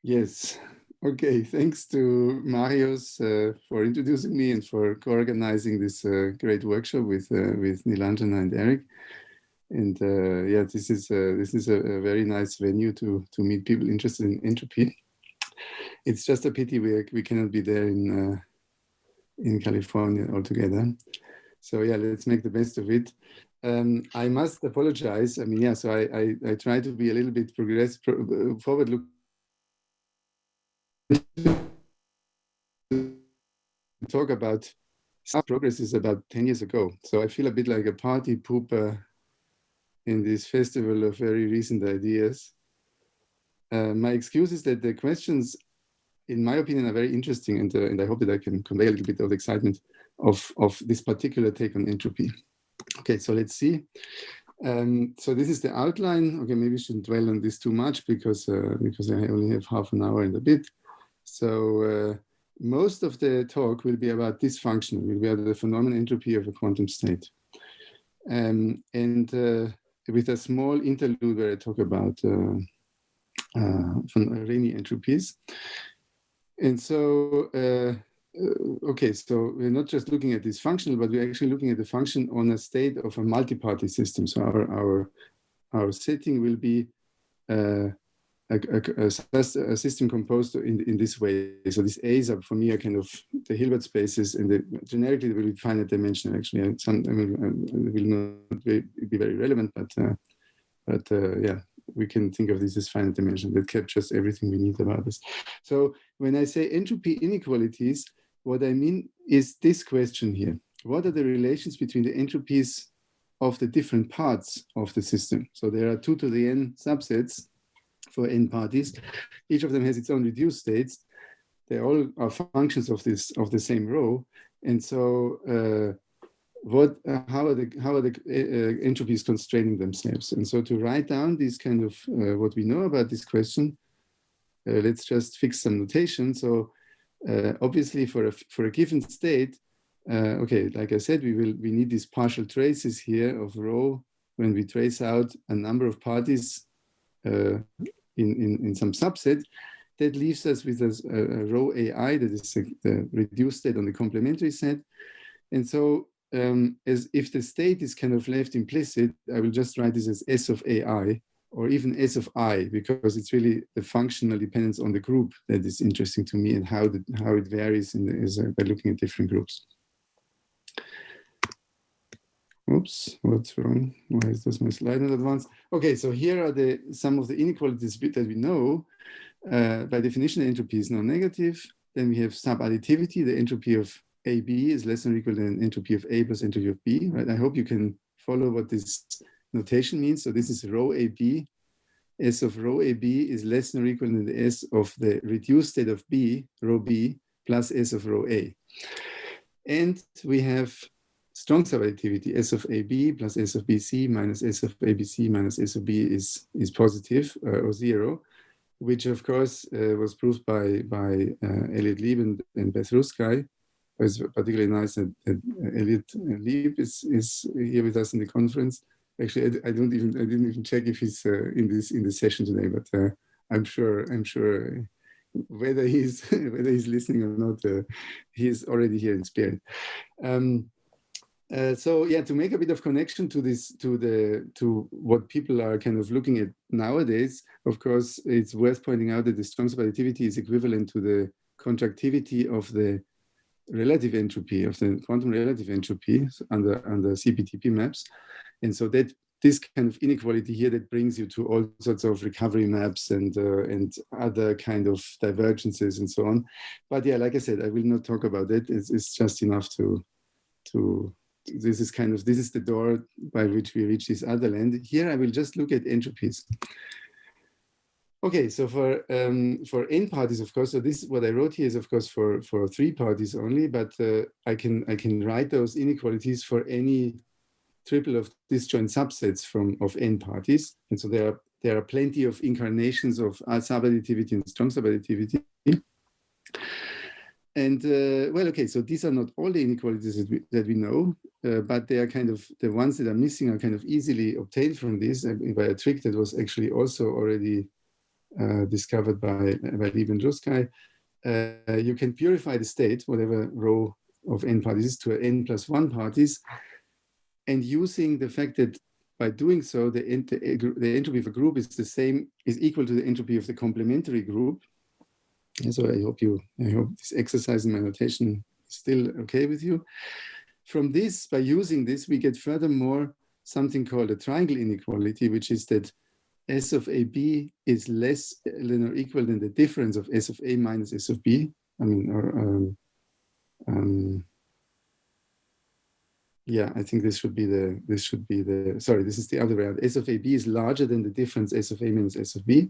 Yes. Okay. Thanks to Marius for introducing me and for co-organizing this great workshop with Nilanjana and Eric. And yeah, this is a very nice venue to meet people interested in entropy. It's just a pity we cannot be there in California altogether. So yeah, let's make the best of it. I must apologize. I mean, yeah. So I try to be a little bit forward-looking. Talk about progress is about 10 years ago. So I feel a bit like a party pooper in this festival of very recent ideas. My excuse is that the questions, in my opinion, are very interesting, and I hope that I can convey a little bit of the excitement of this particular take on entropy. Okay, so let's see. So this is the outline. Okay, maybe we shouldn't dwell on this too much because I only have half an hour and a bit. So most of the talk will be about this function, will be about the phenomenon entropy of a quantum state. And with a small interlude where I talk about Rényi entropies. And so, okay, so we're not just looking at this functional, but we're actually looking at the function on a state of a multi-party system. So our setting will be a system composed in this way. So these A's are, for me, are kind of the Hilbert spaces, and generically they will be finite dimensional. Actually, it will not be very relevant, but yeah, we can think of this as finite dimension that captures everything we need about this. So when I say entropy inequalities, what I mean is this question here: what are the relations between the entropies of the different parts of the system? So there are 2 to the n subsets for n parties. Each of them has its own reduced states. They all are functions of the same row. And so how are the entropies constraining themselves? And so to write down this kind of what we know about this question, let's just fix some notation. So obviously for a given state, okay, like I said, we need these partial traces here of rho when we trace out a number of parties in some subset. That leaves us with a rho AI, that is the reduced state on the complementary set. And so as if the state is kind of left implicit, I will just write this as S of AI, or even S of I, because it's really the functional dependence on the group that is interesting to me, and how it varies by looking at different groups. Oops, what's wrong? Why does my slide not advance? Okay, so here are some of the inequalities that we know. By definition, entropy is non-negative. Then we have subadditivity. The entropy of AB is less than or equal than entropy of A plus entropy of B, right? I hope you can follow what this notation means. So this is rho AB. S of rho AB is less than or equal than the S of the reduced state of B, rho B, plus S of rho A. And we have strong subadditivity. S of AB plus S of BC minus S of ABC minus S of B is positive or 0, which of course was proved by Elliot Lieb and Beth Ruskay. It's particularly nice that Elliot Lieb is here with us in the conference. Actually, I didn't even check if he's in this session today, but I'm sure whether he's listening or not, he is already here in spirit. So yeah, to make a bit of connection to what people are kind of looking at nowadays, of course, it's worth pointing out that the strong subadditivity is equivalent to the contractivity of the relative entropy, of the quantum relative entropy under CPTP maps. And so that this kind of inequality here that brings you to all sorts of recovery maps and other kind of divergences and so on. But yeah, like I said, I will not talk about that. It's just enough to this is the door by which we reach this other land. Here I will just look at entropies. Okay, so for n parties, of course, so this what I wrote here is of course for 3 parties only, but I can write those inequalities for any triple of disjoint subsets of n parties. And so there are plenty of incarnations of subadditivity and strong subadditivity. And well, okay, so these are not all the inequalities that we know, but they are kind of, the ones that are missing are kind of easily obtained from this by a trick that was actually also already discovered by Lieb and Ruskay, you can purify the state, whatever row of n parties is, to n+1 parties, and using the fact that by doing so, the entropy of a group is equal to the entropy of the complementary group. And so I hope this exercise in my notation is still okay with you. From this, by using this, we get furthermore something called a triangle inequality, which is that S of AB is less than or equal than the difference of S of A minus S of B. I mean, yeah, I think this is the other way around. S of AB is larger than the difference S of A minus S of B.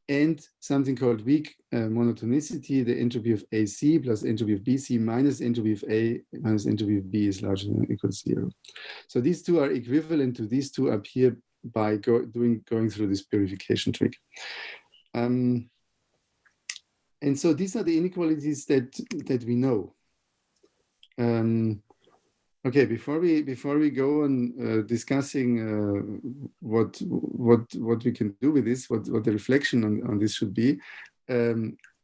And something called weak monotonicity, the entropy of AC plus entropy of BC minus entropy of A minus entropy of B is larger than or equal to 0. So these two are equivalent to these two up here by going through this purification trick. And so these are the inequalities that we know. Okay, before we go on discussing what we can do with this, what the reflection on this should be,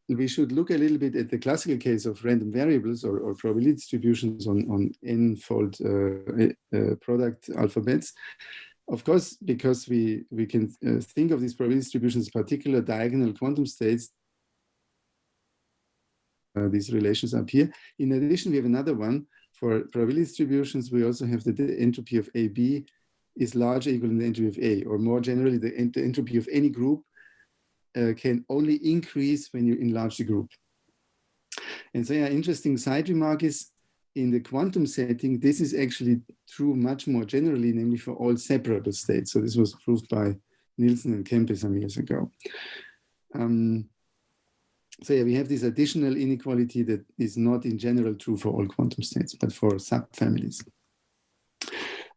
we should look a little bit at the classical case of random variables or probability distributions on n-fold product alphabets. Of course, because we can think of these probability distributions, particular diagonal quantum states, these relations up here. In addition, we have another one. For probability distributions, we also have that the entropy of AB is larger or equal than the entropy of A, or more generally, the entropy of any group can only increase when you enlarge the group. And so, yeah, interesting side remark is, in the quantum setting, this is actually true much more generally, namely for all separable states. So this was proved by Nielsen and Kempe some years ago. So yeah, we have this additional inequality that is not in general true for all quantum states, but for subfamilies.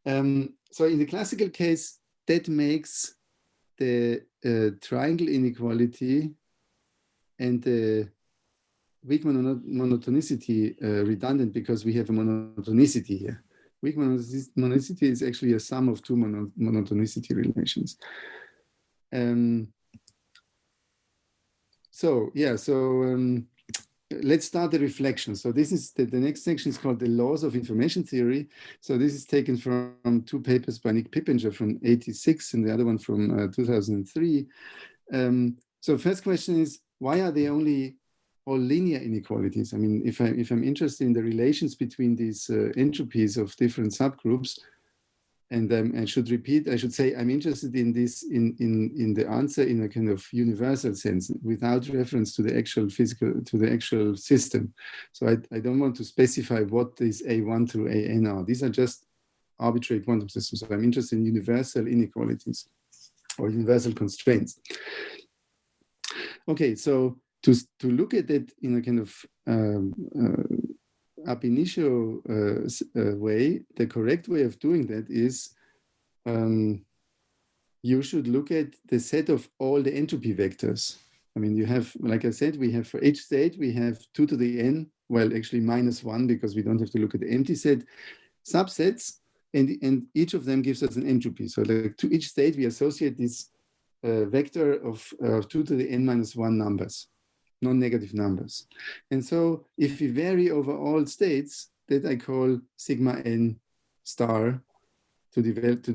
So in the classical case, that makes the triangle inequality and the weak monotonicity redundant, because we have a monotonicity here. Weak monotonicity is actually a sum of two monotonicity relations. Let's start the reflection. So this is the next section is called the laws of information theory. So this is taken from two papers by Nick Pippenger from '86 and the other one from 2003. So first question is, why are they only all linear inequalities? I mean, if I'm interested in the relations between these entropies of different subgroups, and I should say I'm interested in this in the answer in a kind of universal sense, without reference to the actual system. So I don't want to specify what these A1 through AN are. These are just arbitrary quantum systems. So I'm interested in universal inequalities or universal constraints. Okay, so to look at it in a kind of ab initio way, the correct way of doing that is you should look at the set of all the entropy vectors. I mean, you have, like I said, we have for each state, we have 2 to the n, well, actually -1, because we don't have to look at the empty set, subsets, and each of them gives us an entropy. So to each state, we associate this vector of 2 to the n-1 numbers, non-negative numbers. And so if we vary over all states, that I call sigma n star to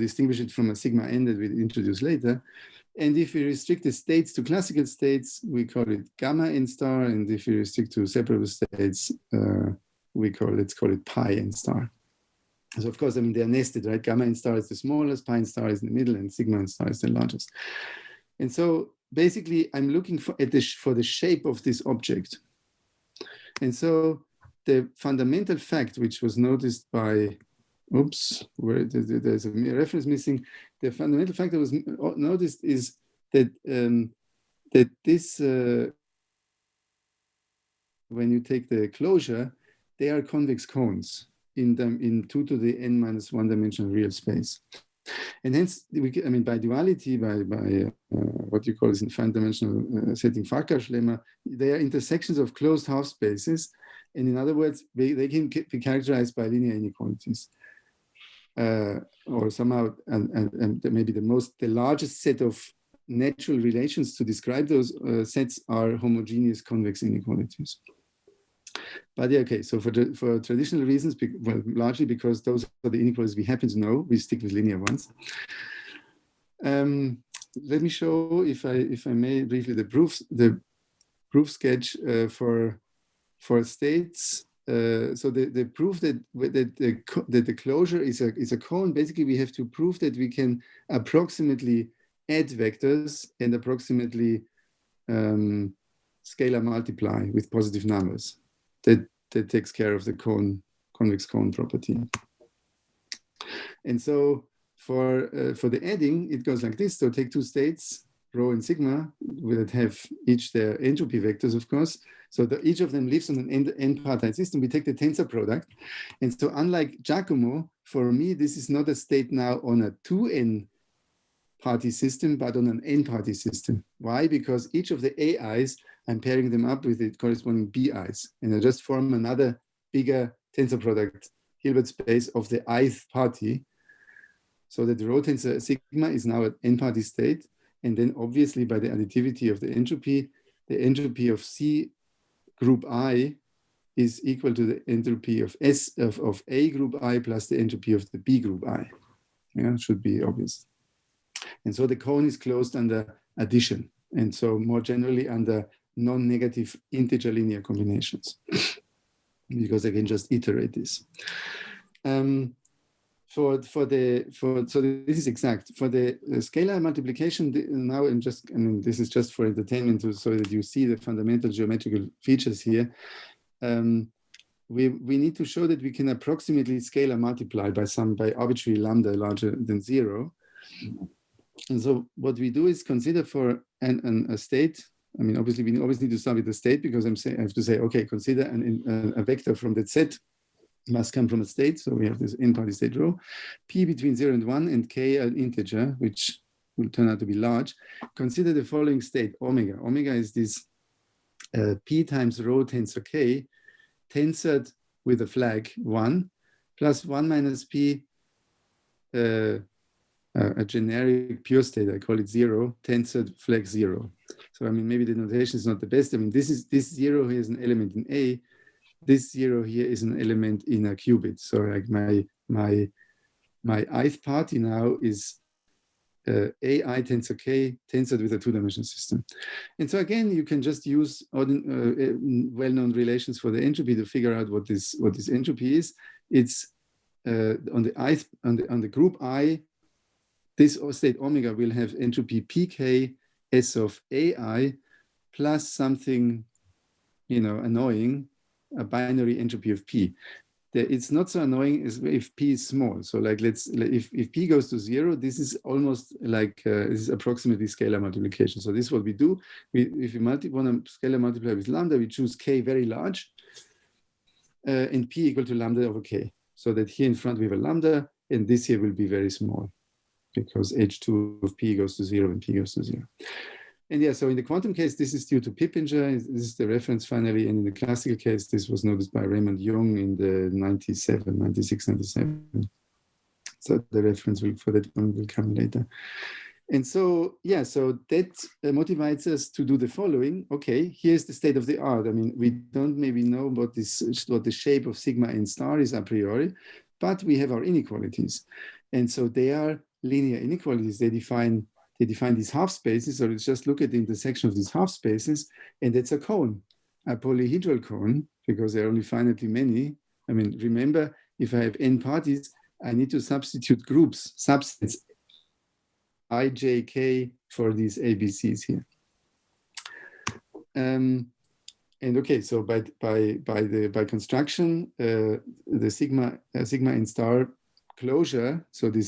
distinguish it from a sigma n that we'll introduce later. And if we restrict the states to classical states, we call it gamma n star. And if we restrict to separable states, let's call it pi n star. So of course, I mean, they're nested, right? Gamma n star is the smallest, pi n star is in the middle, and sigma n star is the largest. And so basically, I'm looking for the shape of this object. And so the fundamental fact, which was noticed by, where there's a reference missing. The fundamental fact that was noticed is that that this, when you take the closure, they are convex cones in 2 to the n-1 dimensional real space. And hence, I mean, by duality, by what you call this in finite dimensional setting Farkas lemma, they are intersections of closed half spaces. And in other words, they can be characterized by linear inequalities. Or somehow, and maybe the largest set of natural relations to describe those sets are homogeneous convex inequalities. But yeah, okay, so for traditional reasons, well, largely because those are the inequalities we happen to know, we stick with linear ones. Let me show, if I may, briefly the proof sketch for states. So the proof that the closure is a cone. Basically, we have to prove that we can approximately add vectors and approximately scalar multiply with positive numbers. That takes care of the convex cone property. And so for the adding, it goes like this. So take two states, rho and sigma, that have each their entropy vectors, of course. So each of them lives on an n-partite system. We take the tensor product. And so unlike Giacomo, for me, this is not a state now on a 2n-party system, but on an n-party system. Why? Because each of the AIs, I'm pairing them up with the corresponding BIs. And I just form another bigger tensor product Hilbert space of the ith party. So that the rho tensor sigma is now an n-party state. And then obviously by the additivity of the entropy of C group I is equal to the entropy of of A group I plus the entropy of the B group I. Yeah, it should be obvious. And so the cone is closed under addition. And so more generally under non-negative integer linear combinations, because I can just iterate this. So this is exact. For the scalar multiplication, now this is just for entertainment so that you see the fundamental geometrical features here. We need to show that we can approximately scalar multiply by arbitrary lambda larger than 0. And so what we do is consider for a state. I mean, obviously we always need to start with the state, because I have to say, okay, consider a vector from that set must come from a state. So we have this n-party state rho, p between 0 and 1, and k an integer, which will turn out to be large. Consider the following state, omega. Omega is this p times rho tensor k, tensored with a flag 1, plus 1 minus p, a generic pure state, I call it 0, tensored flag 0. So I mean, maybe the notation is not the best. I mean, this 0 here is an element in A. This 0 here is an element in a qubit. So like my ith party now is AI tensor K tensored with a two-dimensional system. And so again, you can just use well-known relations for the entropy to figure out what this entropy is. It's on the group I, this state omega will have entropy pk s of AI plus something, annoying, a binary entropy of p. It's not so annoying as if p is small. So like if p goes to 0, this is almost like this is approximately scalar multiplication. So this is what we do. If we want to scalar multiply with lambda, we choose k very large and p equal to lambda over k. So that here in front we have a lambda, and this here will be very small, because h2 of p goes to 0 and p goes to 0. And yeah, so in the quantum case, this is due to Pippenger. This is the reference finally. And in the classical case, this was noticed by Rényi and Yeung in the 96, 97. So the reference for that one will come later. And so, yeah, so that motivates us to do the following. Okay, here's the state of the art. I mean, we don't maybe know what the shape of sigma n star is a priori, but we have our inequalities. And so they are linear inequalities. They define these half spaces. So let's just look at the intersection of these half spaces, and that's a cone, a polyhedral cone, because there are only finitely many. I mean, remember, if I have n parties, I need to substitute groups, subsets, I, j, k for these ABCs here. And okay, so by construction, the sigma n star closure. So the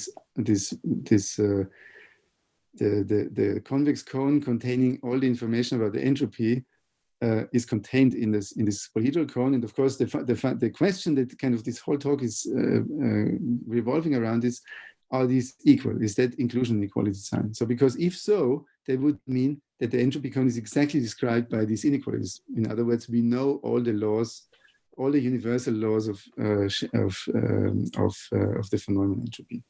convex cone containing all the information about the entropy is contained in this polyhedral cone. And of course, the question that kind of this whole talk is revolving around is, are these equal? Is that inclusion inequality sign? So because if so, that would mean that the entropy cone is exactly described by these inequalities. In other words, we know all the laws, all the universal laws of the von Neumann entropy.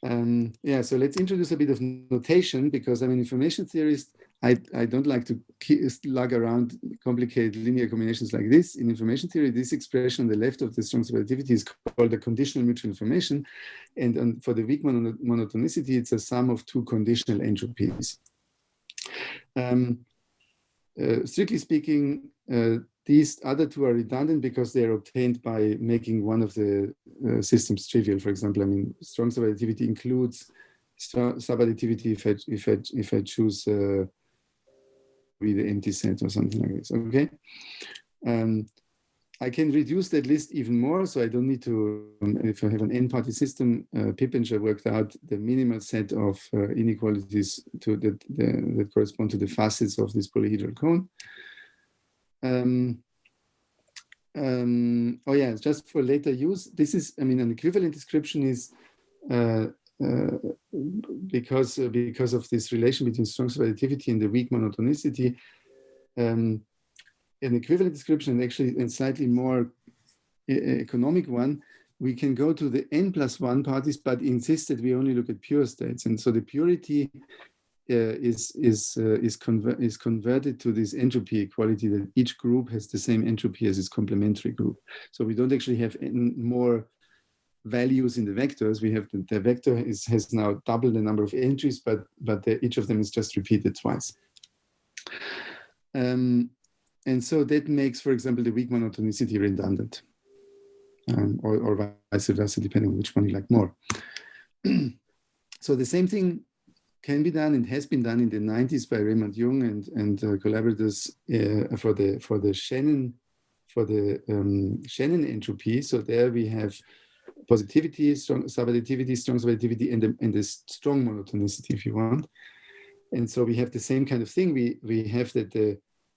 Yeah, so let's introduce a bit of notation, because I'm an information theorist. I don't like to slug around complicated linear combinations like this. In information theory, this expression on the left of the strong subadditivity is called the conditional mutual information. And for the weak monotonicity, it's a sum of two conditional entropies. Strictly speaking, these other two are redundant because they are obtained by making one of the systems trivial. For example, I mean, strong subadditivity includes subadditivity if I choose be the empty set or something like this. Okay. I can reduce that list even more, so I don't need to, if I have an n-party system, Pippenger worked out the minimal set of inequalities that correspond to the facets of this polyhedral cone. Oh yeah, just for later use, this is, I mean, an equivalent description is because of this relation between strong subadditivity and the weak monotonicity, an equivalent description, and actually a slightly more economic one, we can go to the n+1 parties, but insist that we only look at pure states. And so the purity is converted to this entropy equality, that each group has the same entropy as its complementary group. So we don't actually have more values in the vectors. We have the vector has now double the number of entries, but each of them is just repeated twice. And so that makes, for example, the weak monotonicity redundant, or vice versa, depending on which one you like more. So the same thing can be done and has been done in the 90s by Zhang and Yeung and collaborators for the Shannon entropy. So there we have positivity, strong subadditivity, and the strong monotonicity, if you want. And so we have the same kind of thing. We have that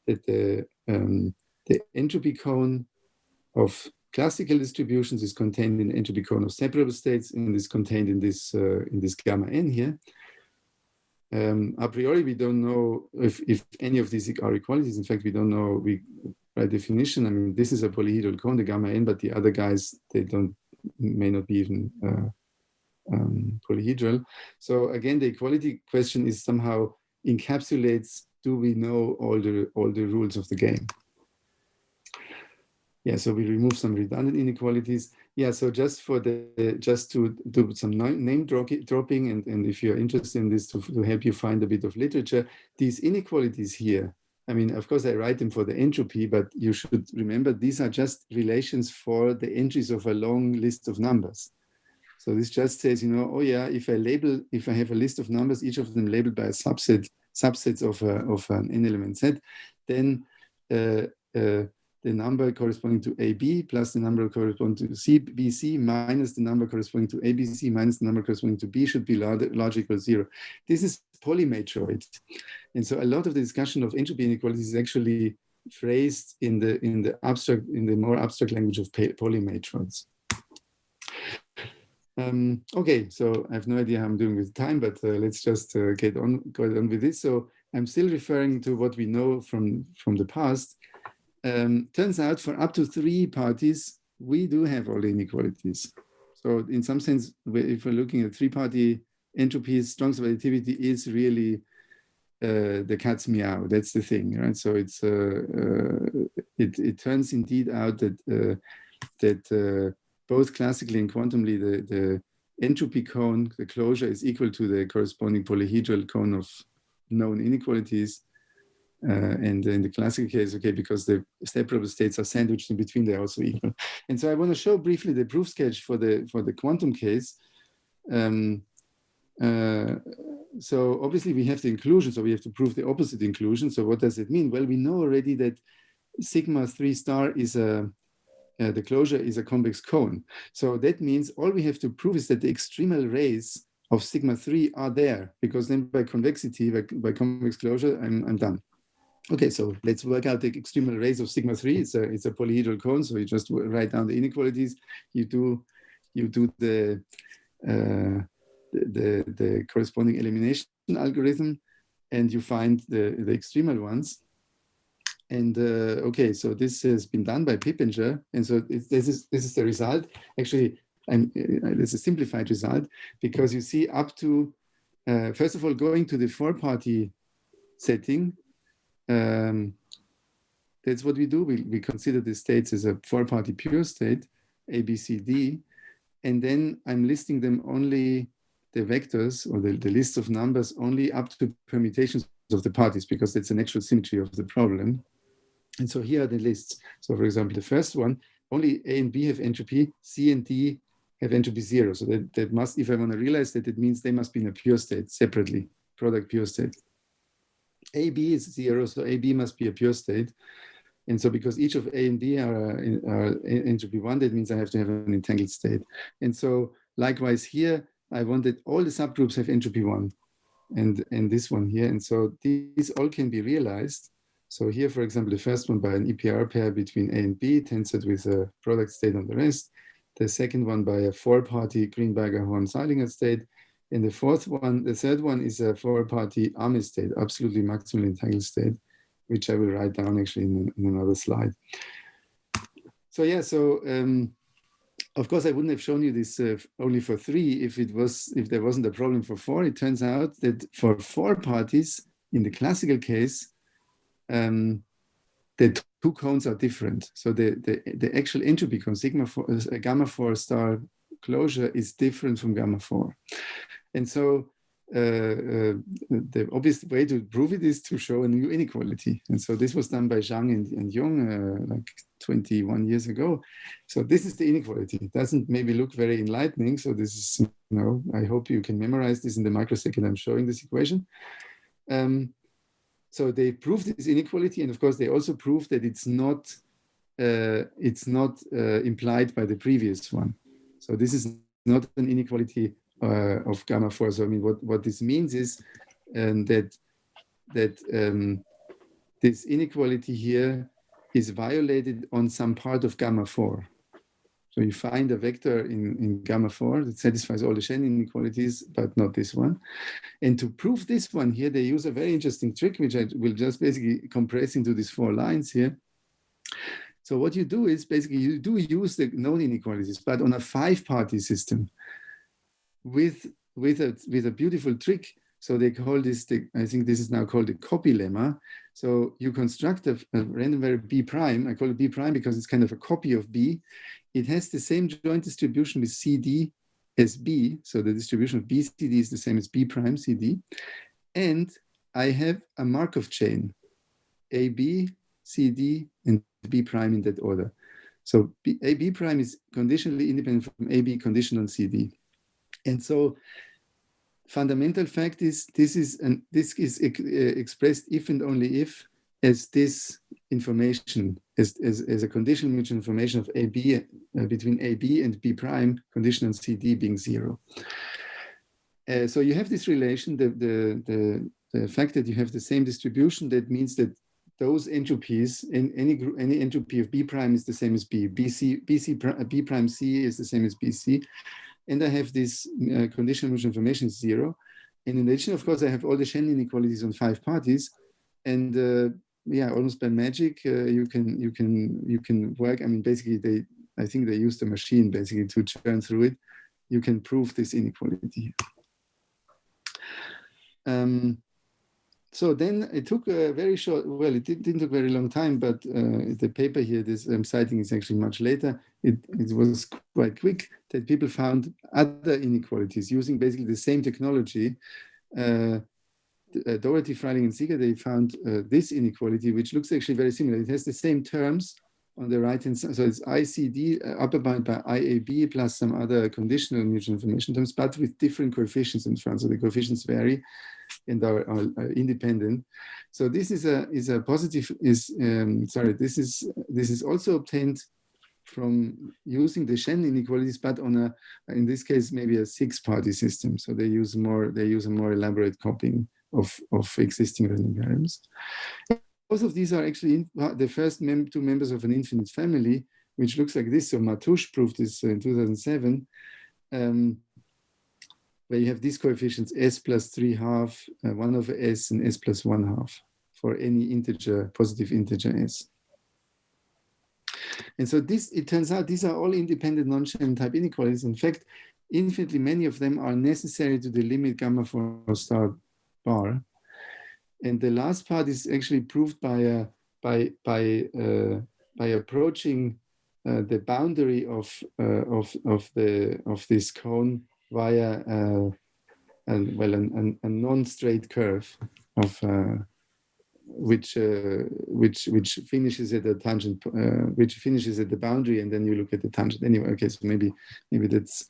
the entropy cone of classical distributions is contained in the entropy cone of separable states, and is contained in this gamma n here. A priori, we don't know if any of these are equalities. In fact, we don't know. By definition, I mean, this is a polyhedral cone, the gamma n, but the other guys, they may not be even polyhedral. So again, the equality question is somehow encapsulates, do we know all the rules of the game? Yeah, so we remove some redundant inequalities. Yeah, so just to do some name dropping, and if you're interested in this, to help you find a bit of literature, these inequalities here, I mean, of course I write them for the entropy, but you should remember these are just relations for the entries of a long list of numbers. So this just says, you know, oh yeah, if I have a list of numbers, each of them labeled by a subsets of an n-element set, then the number corresponding to AB plus the number corresponding to BC minus the number corresponding to ABC minus the number corresponding to B should be large equal 0. This is polymatroid. And so a lot of the discussion of entropy inequalities is actually phrased in the more abstract language of polymatroids. Okay, so I have no idea how I'm doing with time, but let's just get on with this. So I'm still referring to what we know from the past. Turns out for up to 3 parties, we do have all the inequalities. So in some sense, if we're looking at 3-party entropies, strong subadditivity is really the cat's meow. That's the thing, right? So it's it turns indeed out that both classically and quantumly, the entropy cone, the closure, is equal to the corresponding polyhedral cone of known inequalities. And in the classical case, okay, because the separable states are sandwiched in between, they're also equal. And so I want to show briefly the proof sketch for the quantum case. So obviously we have the inclusion, so we have to prove the opposite inclusion. So what does it mean? Well, we know already that sigma 3 star is the closure is a convex cone. So that means all we have to prove is that the extremal rays of sigma 3 are there, because then by convexity, by convex closure, I'm done. Okay, so let's work out the extremal rays of sigma 3. It's a polyhedral cone, so you just write down the inequalities. You do the corresponding elimination algorithm, and you find the extremal ones. And okay, so this has been done by Pippenger, and so this is the result. Actually, it's a simplified result, because you see up to, first of all, going to the 4-party setting, that's what we do. We consider the states as a 4-party pure state, A, B, C, D, and then I'm listing them only, the vectors or the list of numbers, only up to permutations of the parties, because that's an actual symmetry of the problem. And so here are the lists. So for example, the first one, only A and B have entropy, C and D have entropy 0. So that must, if I want to realize that, it means they must be in a pure state separately, product pure state. AB is 0, so AB must be a pure state. And so because each of A and B are entropy 1, that means I have to have an entangled state. And so likewise here, I want that all the subgroups have entropy 1 and this one here. And so these all can be realized. So here, for example, the first one by an EPR pair between A and B, tensored with a product state on the rest. The second one by a 4-party Greenberger-Horn-Seilinger state. And the third one is a 4-party Ames state, absolutely maximally entangled state, which I will write down actually in another slide. So yeah, so of course I wouldn't have shown you this only for 3 if there wasn't a problem for 4. It turns out that for 4 parties in the classical case, the 2 cones are different. So the actual entropy cone, gamma 4 star closure, is different from gamma 4. And so the obvious way to prove it is to show a new inequality. And so this was done by Zhang and Yeung like 21 years ago. So this is the inequality. It doesn't maybe look very enlightening. So this is, I hope you can memorize this in the microsecond I'm showing this equation. So they proved this inequality, and of course they also proved that it's not implied by the previous one. So this is not an inequality of gamma 4. So I mean, what this means is that this inequality here is violated on some part of gamma 4. So you find a vector in gamma 4 that satisfies all the Shannon inequalities, but not this one. And to prove this one here, they use a very interesting trick, which I will just basically compress into these 4 lines here. So what you do is basically you do use the known inequalities, but on a 5-party system with a beautiful trick. So they call this, I think this is now called the copy lemma. So you construct a random variable B prime. I call it B prime because it's kind of a copy of B. It has the same joint distribution with CD as B. So the distribution of B CD is the same as B prime CD. And I have a Markov chain, AB, CD, and B prime in that order. So AB prime is conditionally independent from AB conditioned on CD. And so fundamental fact is this is expressed if and only if as this information, as a conditional mutual information of AB between AB and B prime, conditional on CD being 0. So you have this relation, the fact that you have the same distribution, that means that those entropies, any entropy of B prime is the same as B. B prime C is the same as BC. And I have this conditional mutual information is 0. And in addition, of course, I have all the Shannon inequalities on 5 parties. And yeah, almost by magic, you can work. I mean, basically, I think they used a machine basically to churn through it. You can prove this inequality. So then it took a very short, well, it didn't take a very long time, but the paper here, this I'm citing, is actually much later. It was quite quick that people found other inequalities using basically the same technology. Dougherty, Freiling, and Seeger, they found this inequality, which looks actually very similar. It has the same terms on the right-hand side. So it's ICD, upper bound by IAB, plus some other conditional mutual information terms, but with different coefficients in front. So the coefficients vary and are independent. So this is a positive, this is also obtained from using the Shannon inequalities, but on in this case, maybe a 6-party system. So they use a more elaborate copying of existing random variables. Both of these are actually the first 2 members of an infinite family, which looks like this. So Matus proved this in 2007, where you have these coefficients S plus 3/2, 1 over S, and S plus 1/2 for any integer, positive integer S. And so it turns out these are all independent non-Shannon type inequalities. In fact, infinitely many of them are necessary to the limit gamma for star bar. And the last part is actually proved by approaching the boundary of this cone via a non-straight curve of which finishes at the tangent, which finishes at the boundary, and then you look at the tangent. Anyway, okay, so maybe that's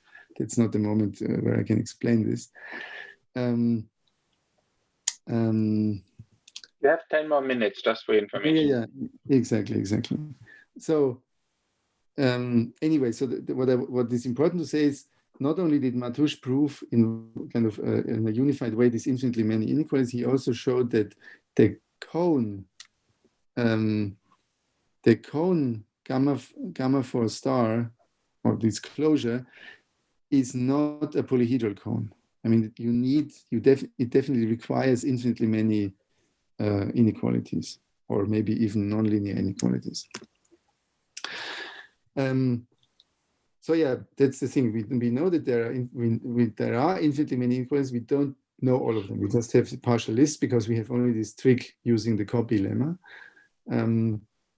not the moment where I can explain this. You have 10 more minutes just for information. Yeah, exactly. So anyway, so what is important to say is not only did Matus prove in kind of in a unified way these infinitely many inequalities, he also showed that the cone gamma for a star, or this closure, is not a polyhedral cone. I mean, it definitely requires infinitely many inequalities, or maybe even nonlinear inequalities. So yeah, that's the thing. We know that there are infinitely many inequalities. We don't know all of them. We just have the partial list because we have only this trick using the copy lemma.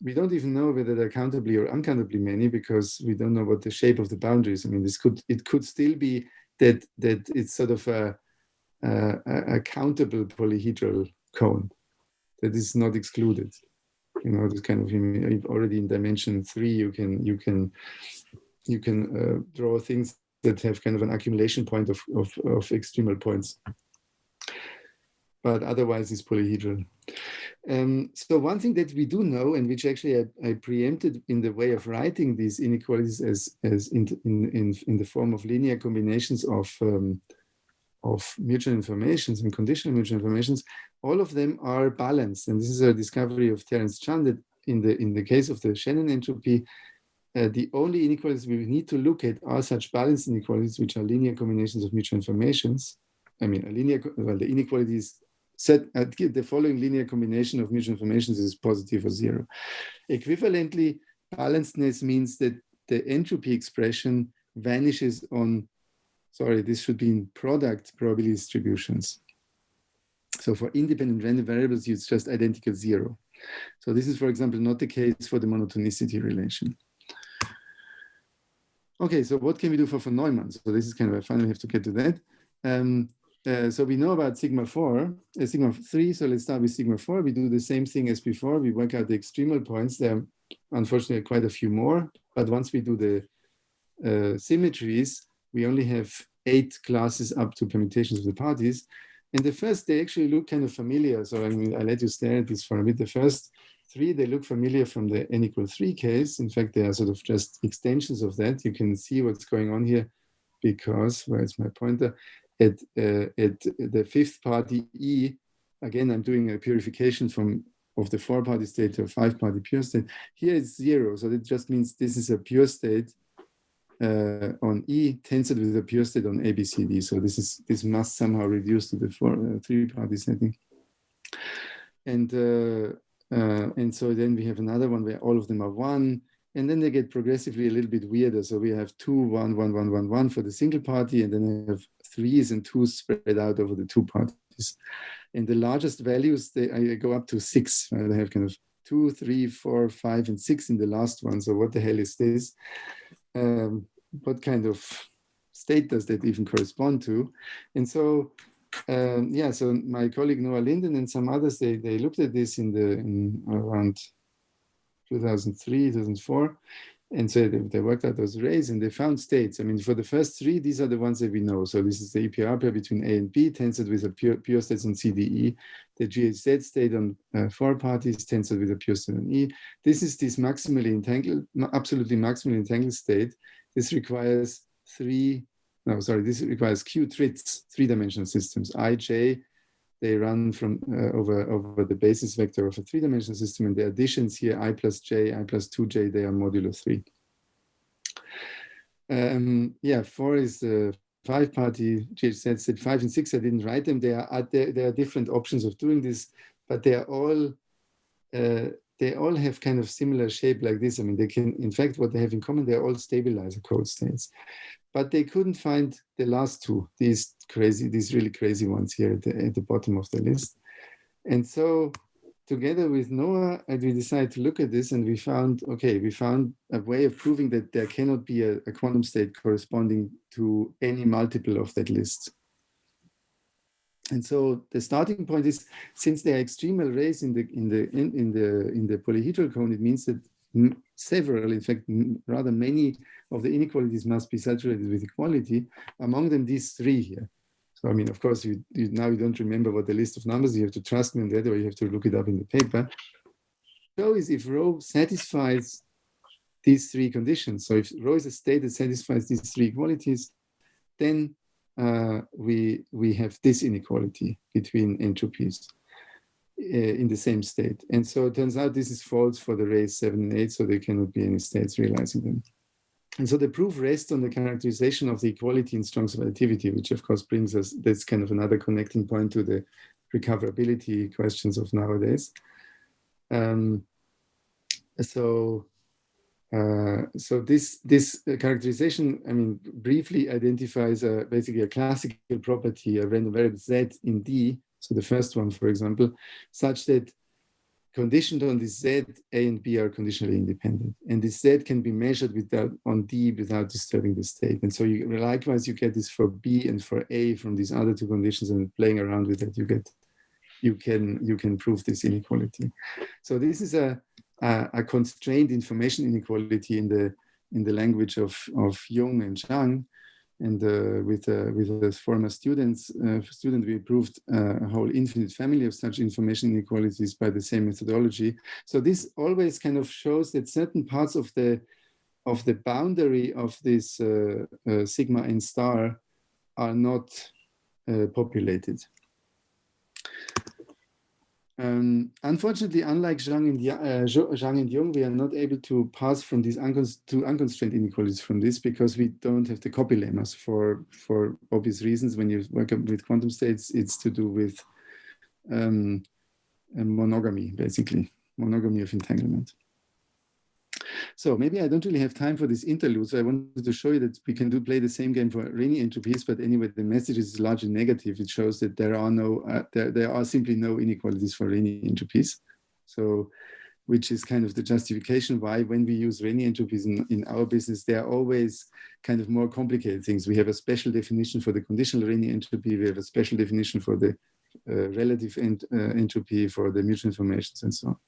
We don't even know whether they're countably or uncountably many because we don't know what the shape of the boundaries. I mean, it could still be that it's sort of a countable polyhedral cone that is not excluded. You know, this kind of already in dimension 3, you can draw things that have kind of an accumulation point of extremal points, but otherwise it's polyhedral. So one thing that we do know, and which actually I preempted in the way of writing these inequalities as in the form of linear combinations of mutual informations and conditional mutual informations, all of them are balanced. And this is a discovery of Terence Chan, that in the case of the Shannon entropy, the only inequalities we need to look at are such balanced inequalities, which are linear combinations of mutual informations. I mean, the inequality is set at the following linear combination of mutual informations is positive or zero. Equivalently, balancedness means that the entropy expression vanishes on, sorry, this should be in product probability distributions. So for independent random variables, it's just identical zero. So this is, for example, not the case for the monotonicity relation. Okay, so what can we do for von Neumann? So this is kind of, I finally have to get to that. So we know about sigma 3, so let's start with sigma 4. We do the same thing as before. We work out the extremal points. There are unfortunately quite a few more, but once we do the symmetries, we only have 8 classes up to permutations of the parties. And the first, they actually look kind of familiar. So I mean, I let you stare at this for a bit. The first 3, they look familiar from the n = 3 case. In fact, they are sort of just extensions of that. You can see what's going on here because, where is my pointer? At the 5th party E, again, I'm doing a purification of the 4-party state to a 5-party pure state. Here it's 0, so that just means this is a pure state on E tensor with a pure state on ABCD. So this must somehow reduce to the 3-party setting. And so then we have another one where all of them are 1. And then they get progressively a little bit weirder. So we have 2, 1, 1, 1, 1, 1 for the single party, and then I have 3s and 2s spread out over the 2 parties. And the largest values, I go up to 6. Right? I have kind of 2, 3, 4, 5, and 6 in the last one. So what the hell is this? What kind of state does that even correspond to? And so, yeah, so my colleague Noah Linden and some others, they looked at this in around 2003, 2004. And so they worked out those arrays and they found states. I mean, for the first 3, these are the ones that we know. So this is the EPR pair between A and B, tensored with a pure states on CDE. The GHZ state on 4 parties, tensored with a pure state on E. This is this maximally entangled, absolutely maximally entangled state. This requires this requires Q trits, 3-dimensional systems. I, J, they run from over the basis vector of a 3-dimensional system, and the additions here, I plus J, I plus 2J, they are modulo 3. Yeah, 4 is the 5-party GHZ set. 5 and 6, I didn't write them. There are different options of doing this, but they are all they all have kind of similar shape like this. I mean, they can, in fact, what they have in common, they're all stabilizer code states. But they couldn't find the last two, these really crazy ones here at the bottom of the list. And so together with Noah, we decided to look at this, and we found a way of proving that there cannot be a quantum state corresponding to any multiple of that list. And so the starting point is, since there are extreme arrays in the polyhedral cone, it means that several, in fact, rather many of the inequalities must be saturated with equality. Among them, these three here. So, I mean, of course, now you don't remember what the list of numbers. You have to trust me on that, or you have to look it up in the paper. So is if rho satisfies these three conditions. So if rho is a state that satisfies these three equalities, then we have this inequality between entropies in the same state. And so it turns out this is false for the rays 7 and 8, so there cannot be any states realizing them. And so the proof rests on the characterization of the equality in strong subadditivity, which of course brings us, that's kind of another connecting point to the recoverability questions of nowadays. So this characterization, I mean, briefly identifies basically a classical property, a random variable Z in D, so the first one, for example, such that conditioned on this Z, A and B are conditionally independent. And this Z can be measured on D without disturbing the state. And so likewise, you get this for B and for A from these other two conditions, and playing around with that, you can prove this inequality. So this is a constrained information inequality in the language of Yeung and Zhang, and with the former student, we proved a whole infinite family of such information inequalities by the same methodology. So this always kind of shows that certain parts of the boundary of this sigma n star are not populated. Unfortunately, unlike Zhang and Yeung, we are not able to pass from these unconstrained inequalities from this, because we don't have the copy lemmas for obvious reasons. When you work with quantum states, it's to do with monogamy, basically, monogamy of entanglement. So maybe I don't really have time for this interlude, so I wanted to show you that we can play the same game for Rényi entropies, but anyway, the message is largely negative. It shows that there are simply no inequalities for Rényi entropies. So, which is kind of the justification why, when we use Rényi entropies in our business, they are always kind of more complicated things. We have a special definition for the conditional Rényi entropy. We have a special definition for the relative entropy, for the mutual informations, and so on.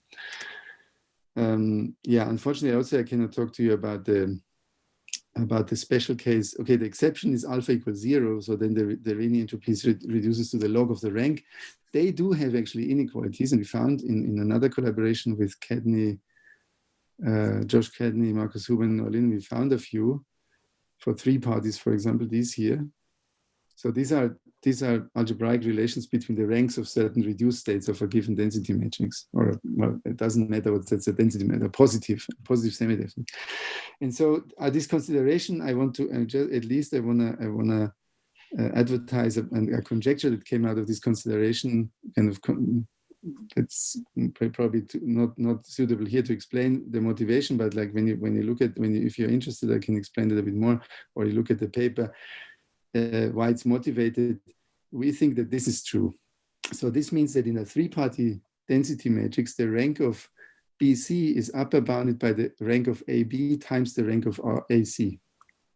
Yeah, unfortunately, also I cannot talk to you about the special case. Okay, the exception is alpha equals 0, so then the Rényi entropies reduces to the log of the rank. They do have actually inequalities, and we found in another collaboration with Kedney, Josh Kedney, Marcus Huben, and Olin, we found a few for 3 parties, for example, these here. So these are algebraic relations between the ranks of certain reduced states of a given density matrix, or, well, it doesn't matter what that's a density matter, positive semi-definite. And so this consideration, I want to I want to advertise a conjecture that came out of this consideration, kind of it's probably not suitable here to explain the motivation, but like if you're interested, I can explain it a bit more, or you look at the paper. Why it's motivated, we think that this is true. So this means that in a 3-party density matrix, the rank of BC is upper bounded by the rank of AB times the rank of AC.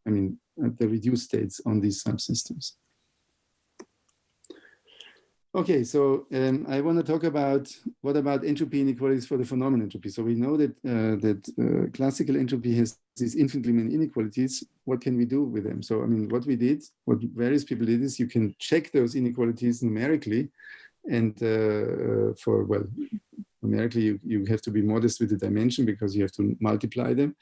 I mean, the reduced states on these subsystems. Okay, so I want to talk about what about entropy inequalities for the von Neumann entropy. So we know that classical entropy has these infinitely many inequalities. What can we do with them? So I mean, what various people did is you can check those inequalities numerically, and numerically you have to be modest with the dimension because you have to multiply them.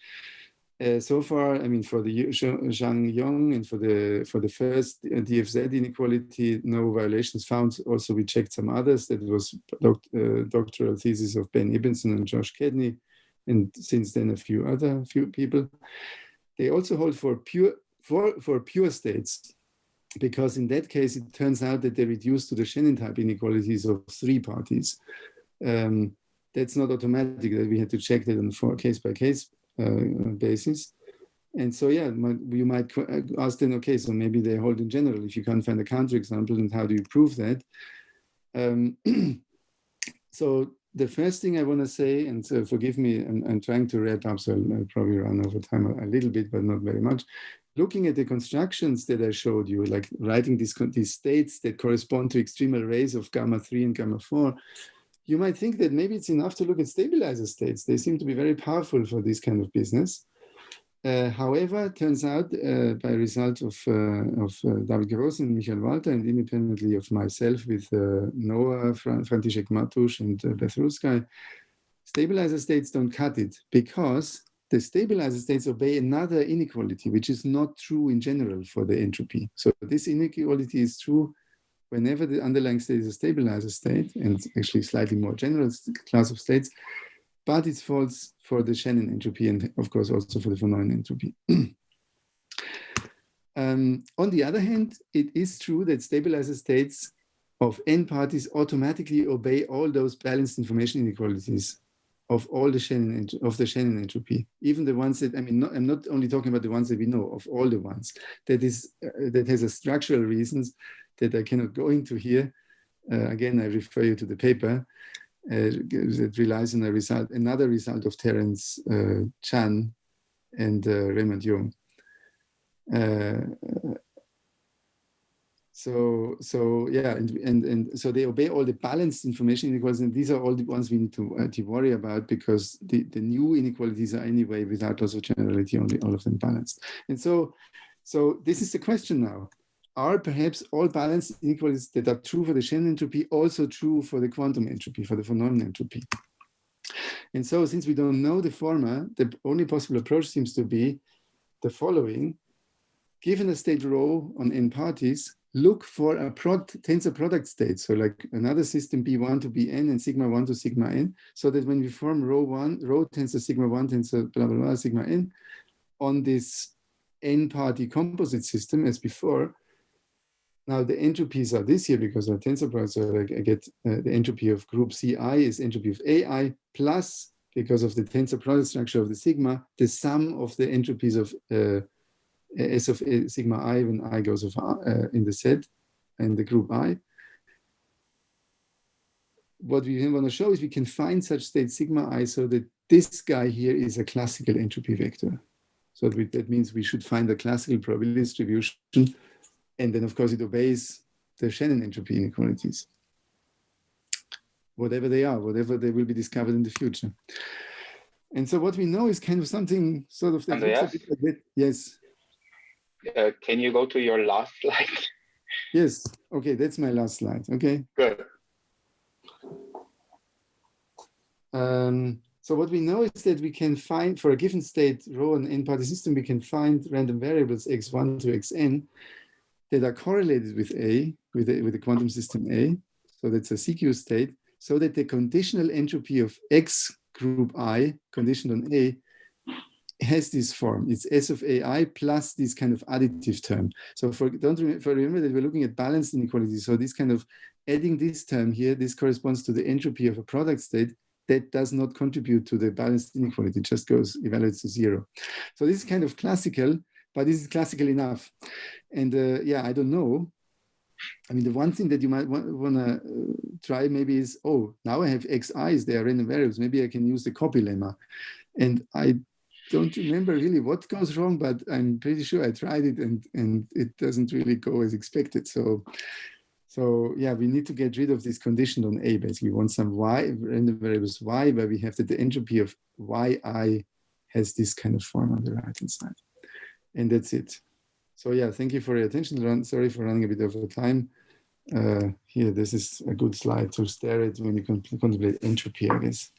So far, I mean, for the Zhang Yeung and for the first DFZ inequality, no violations found. Also, we checked some others. That was doctoral thesis of Ben Ibbenson and Josh Kedney, and since then a few people. They also hold for pure states, because in that case it turns out that they reduce to the Shannon type inequalities of 3 parties. that's not automatic, that we had to check that on a case-by-case basis. And so, yeah, you might ask then, okay, so maybe they hold in general. If you can't find a counterexample, and how do you prove that? So the first thing I want to say, and so forgive me, I'm trying to wrap up, so I'll probably run over time a little bit, but not very much. Looking at the constructions that I showed you, like writing these states that correspond to extreme arrays of gamma 3 and gamma 4, you might think that maybe it's enough to look at stabilizer states. They seem to be very powerful for this kind of business. However, it turns out by result of David Gross and Michael Walter, and independently of myself with Noah, František Matus, and Beth Ruskaj, stabilizer states don't cut it, because the stabilizer states obey another inequality, which is not true in general for the entropy. So this inequality is true whenever the underlying state is a stabilizer state, and actually slightly more general class of states, but it's false for the Shannon entropy, and of course also for the von Neumann entropy. On the other hand, it is true that stabilizer states of n parties automatically obey all those balanced information inequalities of all the Shannon entropy, even the ones that, I mean, I'm not only talking about the ones that we know, of all the ones. That has a structural reasons that I cannot go into here. Again, I refer you to the paper. That relies on another result of Terence Chan and Raymond Yeung. So yeah, and so they obey all the balanced information inequalities, and these are all the ones we need to worry about, because the new inequalities are anyway, without loss of generality, only all of them balanced. And so this is the question now. Are perhaps all balanced inequalities that are true for the Shannon entropy also true for the quantum entropy, for the von Neumann entropy? And so, since we don't know the former, the only possible approach seems to be the following. Given a state rho on n parties, look for a tensor product state. So like another system B1 to Bn and sigma 1 to sigma n, so that when we form rho tensor sigma 1 tensor blah, blah, blah, sigma n on this n-party composite system as before. Now the entropies are this here because of tensor product, so I get the entropy of group Ci is entropy of Ai plus, because of the tensor product structure of the sigma, the sum of the entropies of S of sigma I when I goes of in the set and the group I. What we want to show is we can find such state sigma I so that this guy here is a classical entropy vector. So that means we should find a classical probability distribution. And then, of course, it obeys the Shannon entropy inequalities, whatever they are, whatever they will be discovered in the future. And so what we know is kind of something sort of that Andreas? looks a bit, yes. Can you go to your last slide? Yes. Okay, that's my last slide. Okay. Good. So what we know is that we can find, for a given state, rho and n-party system, we can find random variables x1 to xn that are correlated with A, with the quantum system A. So that's a CQ state, so that the conditional entropy of X group I, conditioned on A, has this form. It's S of AI plus this kind of additive term. So remember that we're looking at balanced inequalities. So this kind of adding this term here, this corresponds to the entropy of a product state that does not contribute to the balanced inequality, it just evaluates to 0. So this is kind of classical, but this is classical enough. And yeah, I don't know. I mean, the one thing that you might want to try maybe is, oh, now I have xi's, they are random variables. Maybe I can use the copy lemma. And I don't remember really what goes wrong, but I'm pretty sure I tried it and it doesn't really go as expected. So yeah, we need to get rid of this condition on A, basically. We want some y, random variables y, where we have that the entropy of yi has this kind of form on the right-hand side. And that's it. So yeah, thank you for your attention. Sorry for running a bit over time. Here, this is a good slide to stare at when you contemplate entropy, I guess.